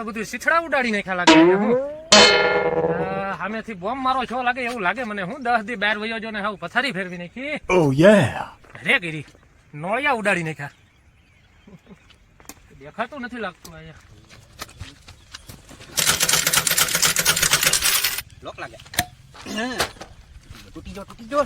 બધું શીછડા ઉડાડી નાખ્યા લાગે હું સામેથી બોમ્બ મારો છો લાગે એવું લાગે મને હું 10 દી બહાર વયો જો ને હાવ પથારી ફેરવી નાખી Oh yeah. રે ગીરી નોળિયા ઉડાડી નાખ્યા દેખાતું નથી લાગતું અહીંયા લોક લાગે તૂટી જો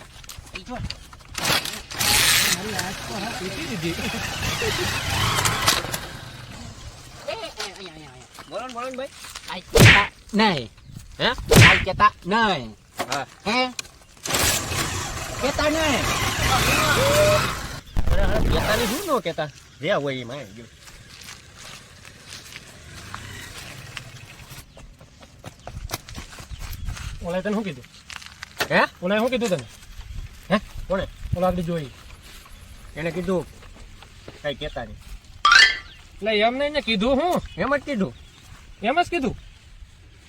બોલો ભાઈ આઈ કેતા નહીં હે આઈ કેતા નહીં હા હે કેતા નહીં કેતાની શું નો કેતા રે હોય એમાં જો ઓલા તને શું કીધું હે ઓલા શું કીધું તને હે કોણે ઓલા આપડી જોઈ એને કીધું કઈ કેતા નહીં એટલે એમ નહીં ને કીધું હું એમ જ કીધું એમ જ કીધું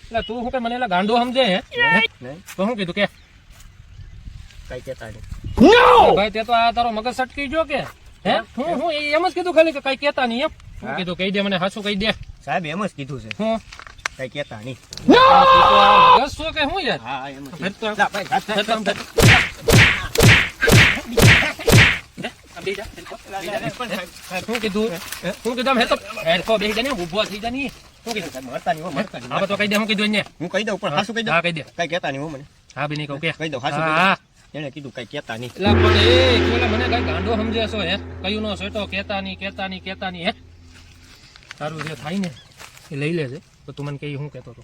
એટલે તું શું કે મને એલા ગાંડો સમજે હે નહીં તો શું કીધું કે કઈ કેતા નહીં ભાઈ તે તો આ તારો મગજ સટકી ગયો કે હે હું એમ જ કીધું ખાલી કે કઈ કેતા નહીં એમ શું કીધું કહી દે મને હાસું કહી દે સાહેબ એમ જ કીધું છે હું કઈ કેતા નહીં બસ શું કે હું યાર હા એમ હેડ તો આમ. લા ભાઈ હાથ હેડ તો આમ, હેડ. શું કીધું આમ હેડ તો હેડ તો બેસી જા ને ઊભો થઈ જા ને શું કીધું મરતા નહીં મરતા નહીં હા તો કહી દે હું કીધું એને હું કહી દઉં પણ હાસું કહી દઉં હા કહી દે કઈ કેતા નહીં હું મને હા બી નહીં કહું કે કહી દઉં હાસું કહી હા દઉં એને કીધું કઈ કેતા નહીં એટલે પણ એ પેલા મને કઈ ગાંડો સમજે છો હે કયું નો સેટો કેતા નહીં હે તારું જે થાય ને એ લઈ લેજે તો તું મને કઈ હું કેતો હતો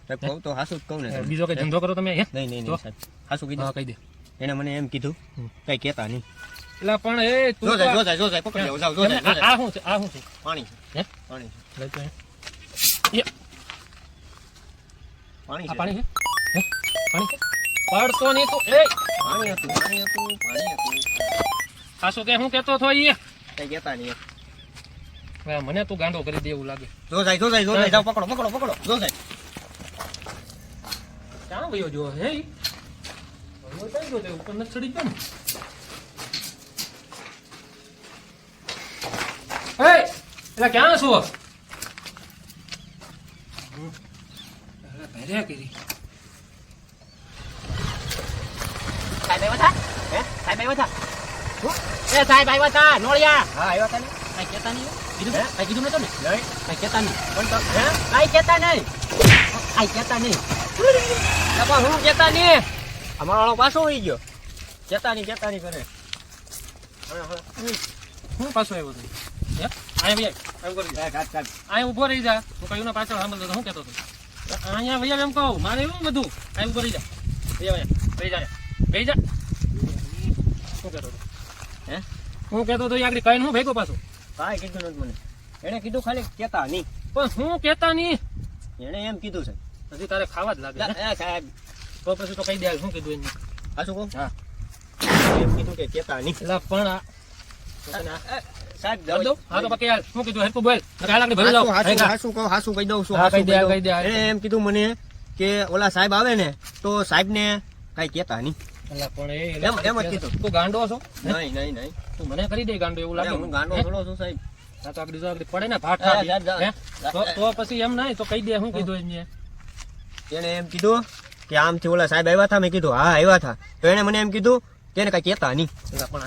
સાહેબ કહું તો હાસું જ કહું ને સાહેબ. બીજો કઈ ધંધો કરો તમે હે નહીં તો? સાહેબ હાસું કીધું હા કહી દે એને મને એમ કીધું કઈ કેતા નહીં એટલે પણ એ તું જો જાય પકડી જાઓ જાઓ જો જાય આ શું છે પાણી હે પાણી લઈ તો હે. પાણી આ છે. પાણી છે હે પાણી છે પડતો નહીં તો એ પાણી હતું ખાસું કે હું કેતો હતો ઈ કઈ કેતા નહીં હવે મને તું ગાંડો કરી દે એવું લાગે જો જાય જાઓ પકડો જો જાય ક્યાં વયો જો હે ઈ? વયો ક્યાં ગયો તે? ઉપર નથી ચડી ગયો ને એ એટલે ક્યાં છો ભેર્યા કરી સાહેબ આવ્યા હતા હે સાહેબ આવ્યા હતા એ સાહેબ આવ્યા હતા નોળિયા હા આવ્યા તા ને કઈ કેતા નહીં કીધું કઈ કીધું નતો ને નહીં કઈ કેતા નહીં પણ તો હે કઈ કેતા નહીં કઈ કેતા નહીં પણ હું કેતા નહીં અમારો વાળો પાછો હોઈ ગયો કેતા નહીં કરે હું પાછો આવ્યો હતો હે અહીંયા આવું કરી દે. અહીંયા ઊભો રહી જા હું કયું ને પાછળ સાંભળતો હતો હું કહેતો હતો અહીંયા ભૈયા એમ કહું મારે એવું બધું અહીંયા ઊભો રહી જા ભૈયા બેહી જા શું કહેતો હતો હે હું કહેતો હતો આગળ કઈ હું ભેગો પાછો કાંઈ કીધું નથી મને એને કીધું ખાલી કેતા નહીં પણ હું કહેતા નહીં એને એમ કીધું છે હજી તારે ખાવા જ લાગે હે? સાહેબ તો પછી તો કહી દે શું કીધું એને હાસું કહું હા એમ કીધું કે કેતા નહીં એટલે પણ આ સાહેબ કરી દઉં? હા તો બાકી હાલ શું કીધું હેરકું બોલ હાલ આગળ ભરી લાવ હાસું કહી દઉં છું હા, કહી દે, હાસું કહી દે. એને એમ કીધું મને કે ઓલા સાહેબ આવે ને તો સાહેબ ને કઈ કેતા નહીં એટલે પણ એમ જ કીધું. તું ગાંડો છો હે? નહીં તું મને કરી દે ગાંડો એવું લાગે હું ગાંડો હે? થોડો છું સાહેબ હા તો આગળ જો આગળ પડે ને ભાટ હા, થાળી. જા, હે? જા. તો પછી એમ નહીં તો કહી દે શું કીધું એને એને એમ કીધું કે આમથી ઓલા સાહેબ આવ્યા હતા મેં કીધું હા આવ્યા હતા તો એને મને એમ કીધું કે એને કઈ કેતા નહીં એટલે પણ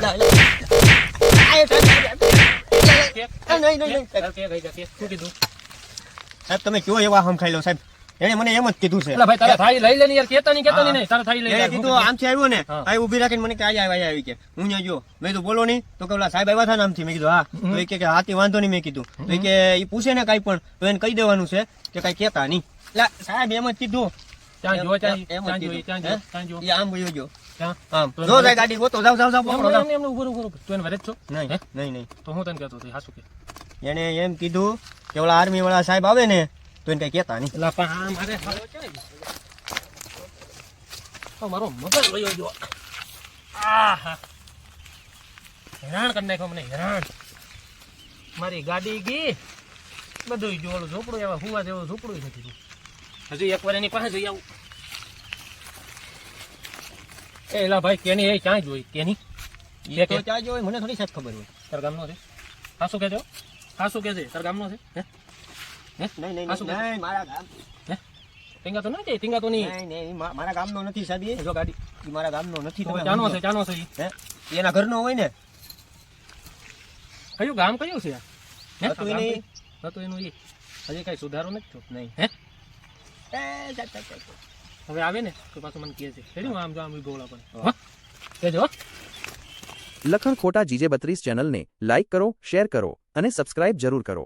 નહીં હાલ કે ગઈ જા કે શું કીધું સાહેબ તમે કયો એવા હમ ખાઈ લો સાહેબ એને મને એમ જ કીધું છે એટલે ભાઈ તારે થાળી લઈ લે ને યાર કેતા નહીં નહીં તારે થાળી લઈ લે એને કીધું આમથી આવ્યો ને હા. આ ઉભી રાખીને મને કે આયા આવી કે હું ત્યાં ગયો મેં કીધું બોલો નહીં તો કે ઓલા સાહેબ આવ્યા હતા ને આમથી મેં કીધું હા તો એ કે હાથી વાંધો નહીં મેં કીધું તો એ કે એ પૂછે ને કાંઈ પણ તો એને કહી દેવાનું છે કે કાંઈ કેતા નહીં એટલે સાહેબ એમ જ કીધું ત્યાં જો ત્યાં એમ જ ત્યાં જો કીધું. ત્યાં જો ત્યાં જો એ આમ વયો ગયો ત્યાં આમ તો જો જાય ગાડી ગોતો જાવ પકડો જાવ. એમને ઉભો તું એને વરે જ છો નહીં હે? નહીં તો હું તને કહેતો હતો હાસુ કે એને એમ કીધું કે ઓલા આર્મી વાળા સાહેબ આવે ને તો એને કઈ કેતા નહીં એટલે પણ આ મારે હાલો ક્યાં ગયો? મારો મગજ વયો ગયો આહા હેરાન કરી નાખ્યો મને હેરાન મારી ગાડી ગઈ બધું જો ઓલું ઝોપડું એવા હુવા જેવું ઝોપડું નથી રહ્યું. હજી એક વાર એની પાસે જઈ આવું એ એલા ભાઈ કેની એ ક્યાં જોઈ કેની એ તો ચાજો હોય મને થોડી સાહેબ ખબર હોય તાર ગામનો છે હાસુ કેજો હાસુ કે છે તાર ગામનો છે હે હે નહીં નહીં આ શું નહીં મારા ગામ ટીંગા તો નહીં ટીંગા તો નહીં નહીં નહીં મારા ગામનો નથી સાહેબ એ. જો ગાડી ઈ મારા ગામનો નથી તો તમે ચાનો સમજો. છે ચાનો છે ઈ. હે ઈ એના ઘરનો હોય ને કયું ગામ કયું છે હે હતું ઈ નહીં. હતું એનું ઈ હજી કઈ સુધારો નથી થયો નહીં હે એ ચાલ. હવે આવે ને તો પાછું મને કહે છે કેવું આમ જો આમ ગોળા પણ હા કહેજો હો. લખણ ખોટા GJ32 ચેનલને લાઇક કરો, શેર કરો અને સબસ્ક્રાઇબ જરૂર કરો.